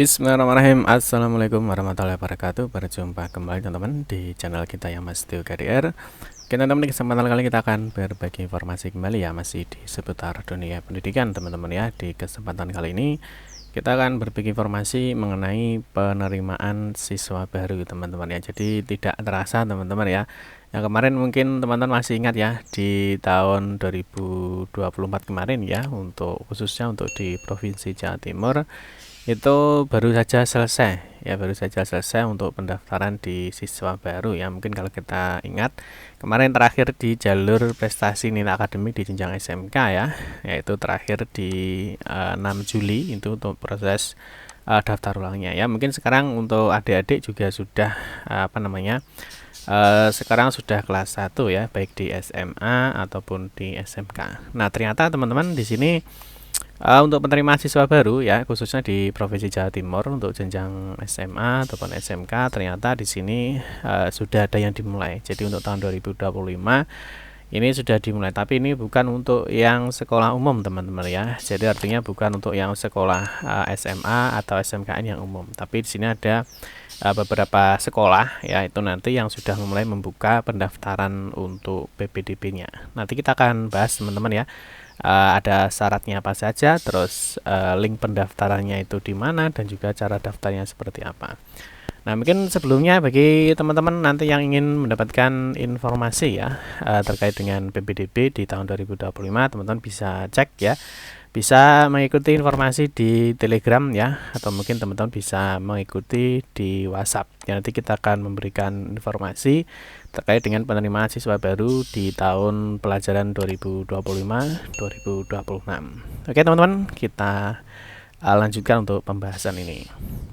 Bismillahirrahmanirrahim. Assalamualaikum warahmatullahi wabarakatuh. Berjumpa kembali teman-teman di channel kita yang Mas Tio KDR. Teman-teman, di kesempatan kali kita akan berbagi informasi kembali ya, masih di seputar dunia pendidikan teman-teman ya. Di kesempatan kali ini kita akan berbagi informasi mengenai penerimaan siswa baru teman-teman ya. Jadi tidak terasa teman-teman ya. Yang kemarin mungkin teman-teman masih ingat ya, di tahun 2024 kemarin ya, untuk khususnya untuk di Provinsi Jawa Timur itu baru saja selesai ya, untuk pendaftaran di siswa baru ya. Mungkin kalau kita ingat kemarin terakhir di jalur prestasi nilai akademik di jenjang SMK ya, yaitu terakhir di 6 Juli itu untuk proses daftar ulangnya ya. Mungkin sekarang untuk adik-adik juga sudah sekarang sudah kelas 1 ya, baik di SMA ataupun di SMK. Nah, ternyata teman-teman di sini untuk penerimaan siswa baru ya, khususnya di Provinsi Jawa Timur untuk jenjang SMA ataupun SMK, ternyata di sini sudah ada yang dimulai. Jadi untuk tahun 2025 ini sudah dimulai, tapi ini bukan untuk yang sekolah umum teman-teman ya. Jadi artinya bukan untuk yang sekolah SMA atau SMKN yang umum, tapi di sini ada beberapa sekolah ya, itu nanti yang sudah mulai membuka pendaftaran untuk PPDB-nya. Nanti kita akan bahas teman-teman ya. Ada syaratnya apa saja, terus link pendaftarannya itu di mana, dan juga cara daftarnya seperti apa. Nah, mungkin sebelumnya bagi teman-teman nanti yang ingin mendapatkan informasi ya terkait dengan PPDB di tahun 2025, teman-teman bisa cek ya, bisa mengikuti informasi di Telegram ya, atau mungkin teman-teman bisa mengikuti di WhatsApp ya. Nanti kita akan memberikan informasi terkait dengan penerimaan siswa baru di tahun pelajaran 2025-2026. Oke teman-teman, kita lanjutkan untuk pembahasan ini.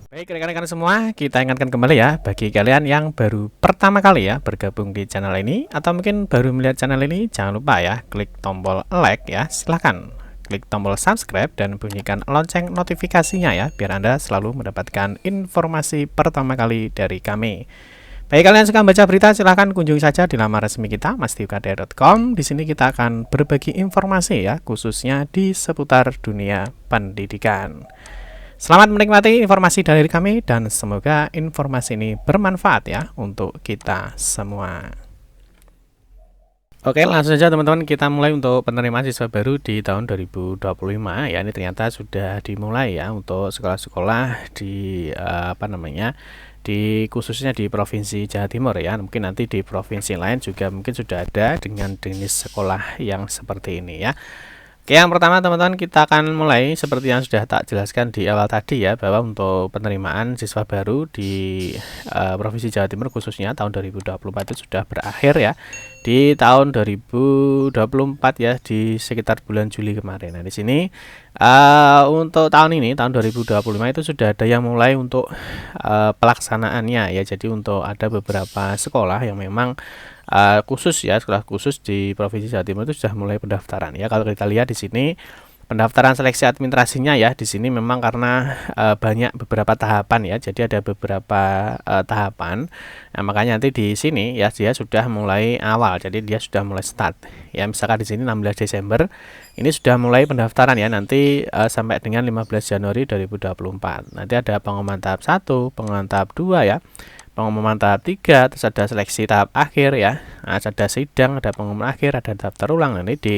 Baik rekan-rekan semua, kita ingatkan kembali ya, bagi kalian yang baru pertama kali ya bergabung di channel ini, atau mungkin baru melihat channel ini, jangan lupa ya klik tombol like ya, silahkan klik tombol subscribe dan bunyikan lonceng notifikasinya ya, biar Anda selalu mendapatkan informasi pertama kali dari kami. Bagi kalian yang suka membaca berita, silahkan kunjungi saja di laman resmi kita mastiukdr.com. Di sini kita akan berbagi informasi ya, khususnya di seputar dunia pendidikan. Selamat menikmati informasi dari kami, dan semoga informasi ini bermanfaat ya untuk kita semua. Oke, langsung saja teman-teman, kita mulai untuk penerimaan siswa baru di tahun 2025 ya. Ini ternyata sudah dimulai ya untuk sekolah-sekolah di di khususnya di Provinsi Jawa Timur ya. Mungkin nanti di provinsi lain juga mungkin sudah ada dengan jenis sekolah yang seperti ini ya. Oke, yang pertama teman-teman, kita akan mulai seperti yang sudah tak jelaskan di awal tadi ya, bahwa untuk penerimaan siswa baru di Provinsi Jawa Timur khususnya tahun 2024 itu sudah berakhir ya, di tahun 2024 ya, di sekitar bulan Juli kemarin. Nah, di sini untuk tahun ini, tahun 2025 itu sudah ada yang mulai untuk pelaksanaannya ya. Jadi untuk ada beberapa sekolah yang memang khusus ya, sekolah khusus di Provinsi Jawa Timur itu sudah mulai pendaftaran ya. Kalau kita lihat di sini pendaftaran seleksi administrasinya ya, di sini memang karena banyak beberapa tahapan ya, jadi ada beberapa tahapan. Nah, makanya nanti di sini ya dia sudah mulai awal, jadi dia sudah mulai start ya. Misalkan di sini 16 Desember ini sudah mulai pendaftaran ya, nanti sampai dengan 15 Januari 2024. Nanti ada pengumuman tahap 1, pengumuman tahap 2 ya, pengumuman tahap 3, terus ada seleksi tahap akhir ya. Nah, ada sidang, ada pengumuman akhir, ada daftar ulang. Nanti di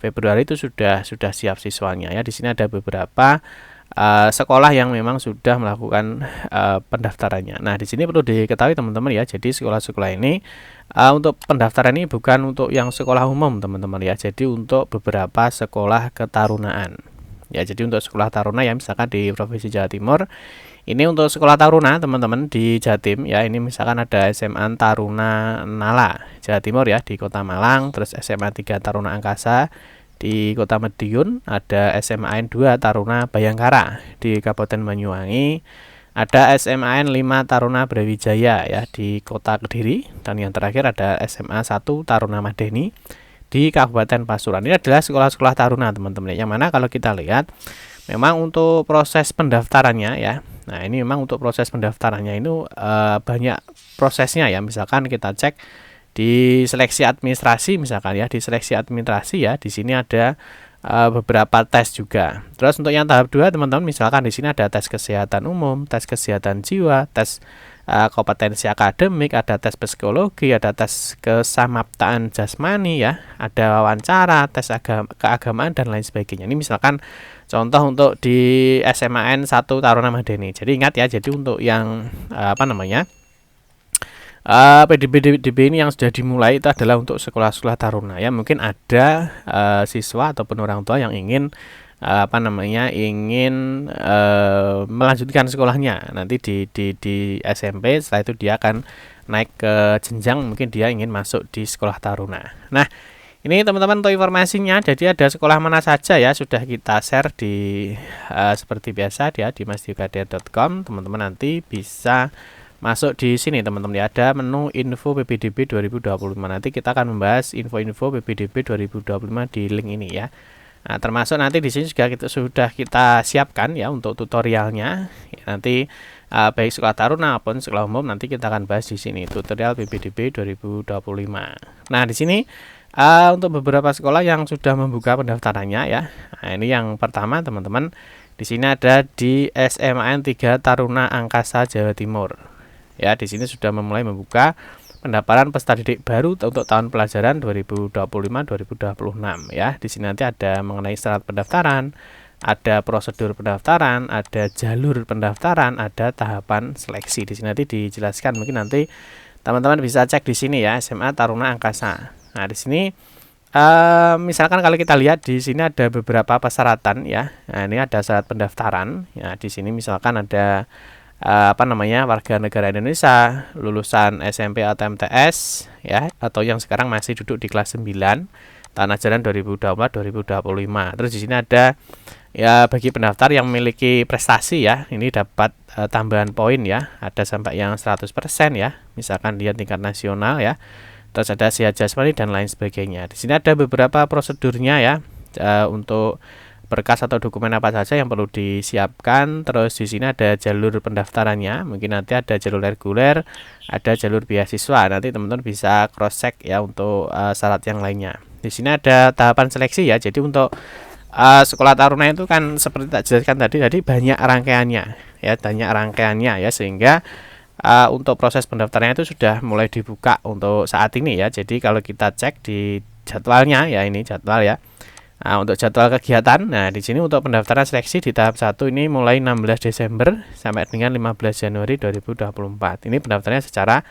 Februari itu sudah siap siswanya ya. Di sini ada beberapa sekolah yang memang sudah melakukan pendaftarannya. Nah, di sini perlu diketahui teman-teman ya. Jadi sekolah-sekolah ini untuk pendaftaran ini bukan untuk yang sekolah umum teman-teman ya. Jadi untuk beberapa sekolah ketarunaan. Ya, jadi untuk sekolah taruna ya, misalkan di Provinsi Jawa Timur, ini untuk sekolah taruna teman-teman di Jatim ya, ini misalkan ada SMA Taruna Nala Jawa Timur ya di Kota Malang, terus SMA 3 Taruna Angkasa di Kota Madiun, ada SMA N2 Taruna Bayangkara di Kabupaten Banyuwangi, ada SMA N5 Taruna Brawijaya ya di Kota Kediri, dan yang terakhir ada SMA 1 Taruna Madeni di Kabupaten Pasuruan. Ini adalah sekolah-sekolah taruna teman-teman, yang mana kalau kita lihat memang untuk proses pendaftarannya ya. Nah, ini memang untuk proses pendaftarannya itu banyak prosesnya ya. Misalkan kita cek di seleksi administrasi misalkan ya, di seleksi administrasi ya, di sini ada beberapa tes juga. Terus untuk yang tahap 2 teman-teman, misalkan di sini ada tes kesehatan umum, tes kesehatan jiwa, tes kompetensi akademik, ada tes psikologi, ada tes kesamaptaan jasmani ya, ada wawancara, tes keagamaan dan lain sebagainya. Ini misalkan contoh untuk di SMAN 1 Taruna Madani. Jadi ingat ya, jadi untuk yang PDB ini yang sudah dimulai itu adalah untuk sekolah-sekolah taruna ya. Mungkin ada siswa ataupun orang tua yang ingin melanjutkan sekolahnya nanti di SMP. Setelah itu dia akan naik ke jenjang, mungkin dia ingin masuk di sekolah taruna. Nah, ini teman-teman untuk informasinya. Jadi ada sekolah mana saja ya, sudah kita share di seperti biasa dia di masdiukader.com. Teman-teman nanti bisa masuk di sini teman-teman ya, ada menu info PPDB 2025. Nanti kita akan membahas info-info PPDB 2025 di link ini ya. Nah, termasuk nanti di sini juga sudah kita siapkan ya untuk tutorialnya. Ya, nanti baik sekolah taruna maupun sekolah umum nanti kita akan bahas di sini tutorial PPDB 2025. Nah, di sini untuk beberapa sekolah yang sudah membuka pendaftarannya ya. Nah, ini yang pertama teman-teman. Di sini ada di SMAN 3 Taruna Angkasa Jawa Timur. Ya, di sini sudah memulai membuka pendaftaran peserta didik baru untuk tahun pelajaran 2025-2026 ya. Di sini nanti ada mengenai syarat pendaftaran, ada prosedur pendaftaran, ada jalur pendaftaran, ada tahapan seleksi. Di sini nanti dijelaskan, mungkin nanti teman-teman bisa cek di sini ya, SMA Taruna Angkasa. Nah, di sini misalkan kalau kita lihat di sini ada beberapa persyaratan ya. Nah, ini ada syarat pendaftaran. Ya, di sini misalkan ada warga negara Indonesia, lulusan SMP atau MTS ya, atau yang sekarang masih duduk di kelas 9 tahun ajaran 2024-2025. Terus di sini ada ya bagi pendaftar yang memiliki prestasi ya, ini dapat tambahan poin ya, ada sampai yang 100% ya, misalkan dia tingkat nasional ya. Terus ada sehat jasmani dan lain sebagainya. Di sini ada beberapa prosedurnya ya, untuk berkas atau dokumen apa saja yang perlu disiapkan. Terus di sini ada jalur pendaftarannya, mungkin nanti ada jalur reguler, ada jalur beasiswa. Nanti teman-teman bisa cross check ya untuk syarat yang lainnya. Di sini ada tahapan seleksi ya. Jadi untuk sekolah taruna itu kan seperti tak jelaskan tadi banyak rangkaiannya ya, sehingga untuk proses pendaftarannya itu sudah mulai dibuka untuk saat ini ya. Jadi kalau kita cek di jadwalnya ya, ini jadwal ya. Nah, untuk jadwal kegiatan, nah di sini untuk pendaftaran seleksi di tahap 1 ini mulai 16 Desember sampai dengan 15 Januari 2024. Ini pendaftarannya secara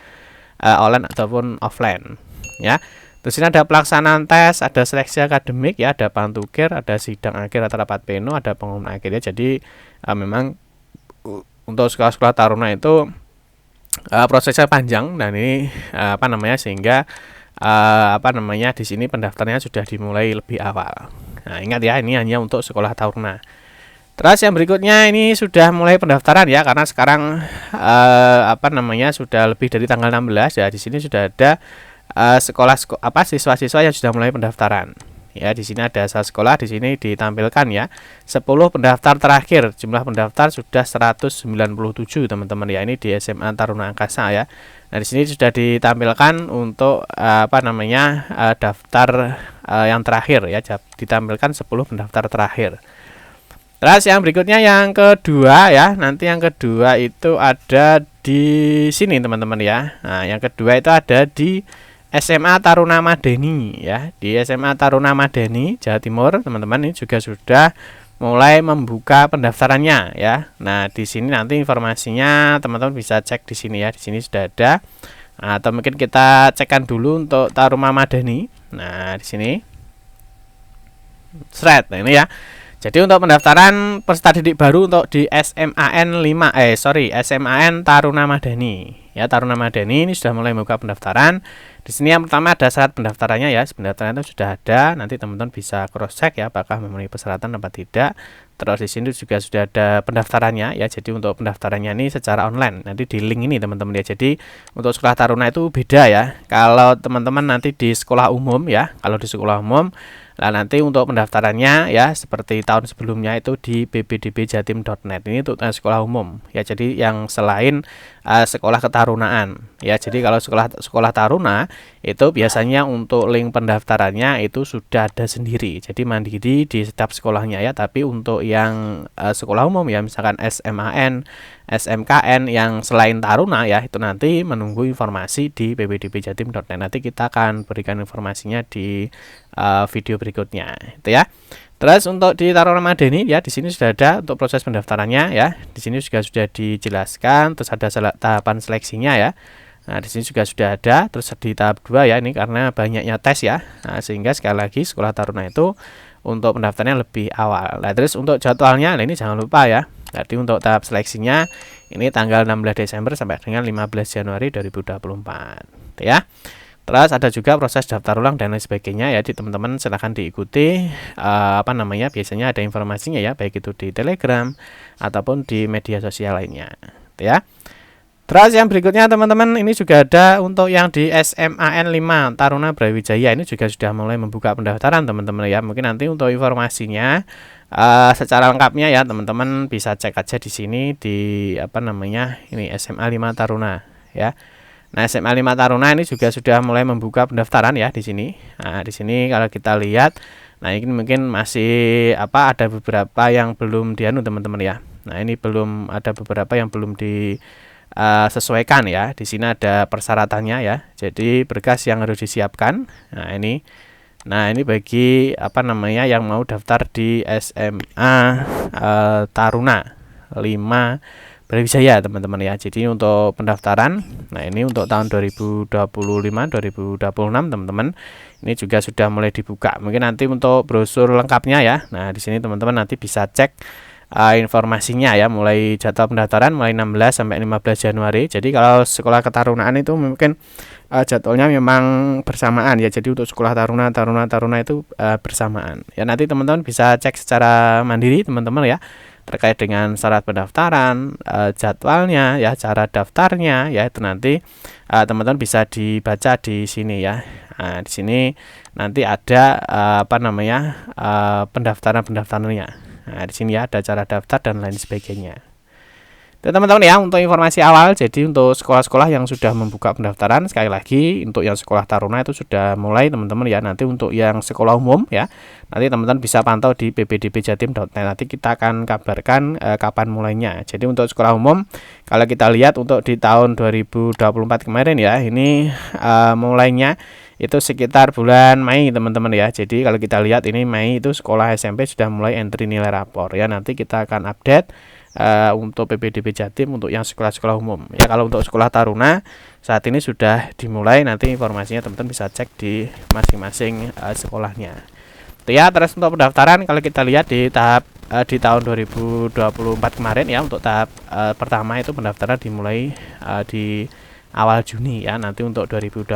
online ataupun offline ya. Terus ini ada pelaksanaan tes, ada seleksi akademik ya, ada pantukir, ada sidang akhir atau rapat pleno, ada pengumuman akhir ya. Jadi memang untuk sekolah-sekolah taruna itu prosesnya panjang, dan ini sehingga di sini pendaftarannya sudah dimulai lebih awal. Nah, ingat ya, ini hanya untuk sekolah taruna. Terus yang berikutnya ini sudah mulai pendaftaran ya, karena sekarang sudah lebih dari tanggal 16 ya. Di sini sudah ada siswa-siswa yang sudah mulai pendaftaran. Ya, di sini ada asal sekolah, di sini ditampilkan ya. 10 pendaftar terakhir, jumlah pendaftar sudah 197 teman-teman ya. Ini di SMA Taruna Angkasa ya. Nah, di sini sudah ditampilkan untuk daftar yang terakhir ya, ditampilkan 10 pendaftar terakhir. Terus yang berikutnya yang kedua ya, nanti yang kedua itu ada di sini teman-teman ya. Nah, yang kedua itu ada di SMA Taruna Madani ya. Di SMA Taruna Madani Jawa Timur teman-teman, ini juga sudah mulai membuka pendaftarannya ya. Nah, di sini nanti informasinya teman-teman bisa cek di sini ya. Di sini sudah ada. Nah, atau mungkin kita cekkan dulu untuk Taruna Madani. Nah, di sini. Nah, ini ya. Jadi untuk pendaftaran peserta didik baru untuk di SMAN Taruna Madani. Ya, Taruna Madani ini sudah mulai membuka pendaftaran. Di sini yang pertama ada syarat pendaftarannya ya. Pendaftaran itu sudah ada. Nanti teman-teman bisa cross check ya, apakah memenuhi persyaratan atau tidak. Terus di sini juga sudah ada pendaftarannya ya. Jadi untuk pendaftarannya ini secara online. Nanti di link ini teman-teman ya. Jadi untuk sekolah taruna itu beda ya. Kalau teman-teman nanti di sekolah umum ya, kalau di sekolah umum Nah, nanti untuk pendaftarannya ya seperti tahun sebelumnya itu di ppdbjatim.net. Ini untuk sekolah umum ya. Jadi yang selain sekolah ketarunaan ya. Jadi kalau sekolah taruna itu biasanya untuk link pendaftarannya itu sudah ada sendiri. Jadi mandiri di setiap sekolahnya ya. Tapi untuk yang sekolah umum ya misalkan SMAN, SMKN yang selain taruna ya itu nanti menunggu informasi di ppdbjatim.net. Nanti kita akan berikan informasinya di video berikutnya itu ya. Terus untuk di Taruna Madani ya di sini sudah ada untuk proses pendaftarannya ya. Di sini juga sudah dijelaskan, terus ada tahapan seleksinya ya. Nah, di sini juga sudah ada, terus di tahap 2 ya ini karena banyaknya tes ya. Nah, sehingga sekali lagi Sekolah Taruna itu untuk pendaftarannya lebih awal. Nah, terus untuk jadwalnya nah ini jangan lupa ya. Jadi untuk tahap seleksinya ini tanggal 16 Desember sampai dengan 15 Januari 2024 ya. Terus ada juga proses daftar ulang dan lain sebagainya ya. Di teman-teman silahkan diikuti biasanya ada informasinya ya baik itu di Telegram ataupun di media sosial lainnya ya. Terus yang berikutnya teman-teman ini juga ada untuk yang di SMAN 5 Taruna Brawijaya ini juga sudah mulai membuka pendaftaran teman-teman ya. Mungkin nanti untuk informasinya secara lengkapnya ya teman-teman bisa cek aja di sini di ini SMA 5 Taruna ya. Nah, SMA 5 Taruna ini juga sudah mulai membuka pendaftaran ya di sini. Nah, di sini kalau kita lihat, nah ini mungkin masih ada beberapa yang belum dianu teman-teman ya. Nah, ini belum ada beberapa yang belum disesuaikan ya. Di sini ada persyaratannya ya. Jadi berkas yang harus disiapkan. Nah, ini bagi yang mau daftar di SMA Taruna 5 Brawijaya teman-teman ya. Jadi untuk pendaftaran, nah ini untuk tahun 2025-2026 teman-teman, ini juga sudah mulai dibuka. Mungkin nanti untuk brosur lengkapnya ya. Nah di sini teman-teman nanti bisa cek informasinya ya, mulai jadwal pendaftaran mulai 16 sampai 15 Januari. Jadi kalau sekolah ketarunaan itu mungkin jadwalnya memang bersamaan ya. Jadi untuk sekolah taruna itu bersamaan. Ya nanti teman-teman bisa cek secara mandiri teman-teman ya. Terkait dengan syarat pendaftaran, jadwalnya ya, cara daftarnya ya itu nanti teman-teman bisa dibaca di sini ya. Nah, di sini nanti ada pendaftarannya. Nah, di sini ya ada cara daftar dan lain sebagainya. Dan teman-teman ya untuk informasi awal, jadi untuk sekolah-sekolah yang sudah membuka pendaftaran sekali lagi untuk yang sekolah taruna itu sudah mulai teman-teman ya. Nanti untuk yang sekolah umum ya nanti teman-teman bisa pantau di ppdbjatim.net. Nanti kita akan kabarkan kapan mulainya. Jadi untuk sekolah umum kalau kita lihat untuk di tahun 2024 kemarin ya ini mulainya itu sekitar bulan Mei teman-teman ya. Jadi kalau kita lihat ini Mei itu sekolah SMP sudah mulai entry nilai rapor ya. Nanti kita akan update untuk ppdb Jatim untuk yang sekolah-sekolah umum ya. Kalau untuk sekolah taruna saat ini sudah dimulai, nanti informasinya teman-teman bisa cek di masing-masing sekolahnya itu ya. Terus untuk pendaftaran kalau kita lihat di tahap di tahun 2024 kemarin ya, untuk tahap pertama itu pendaftaran dimulai di awal Juni ya. Nanti untuk 2025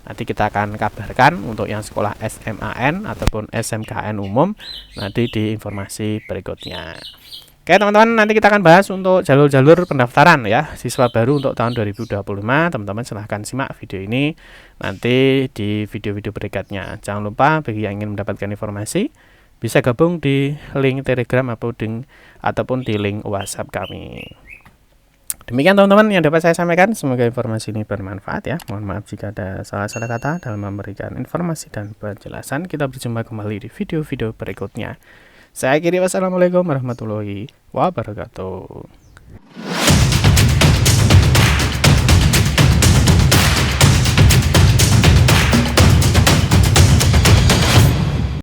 nanti kita akan kabarkan untuk yang sekolah SMAN ataupun SMKN umum nanti di informasi berikutnya. Oke teman-teman, nanti kita akan bahas untuk jalur-jalur pendaftaran ya siswa baru untuk tahun 2025. Teman-teman silahkan simak video ini nanti di video-video berikutnya. Jangan lupa bagi yang ingin mendapatkan informasi bisa gabung di link Telegram ataupun di link WhatsApp kami. Demikian teman-teman yang dapat saya sampaikan. Semoga informasi ini bermanfaat ya. Mohon maaf jika ada salah-salah kata dalam memberikan informasi dan penjelasan. Kita berjumpa kembali di video-video berikutnya. Saya akhiri, wassalamualaikum warahmatullahi wabarakatuh.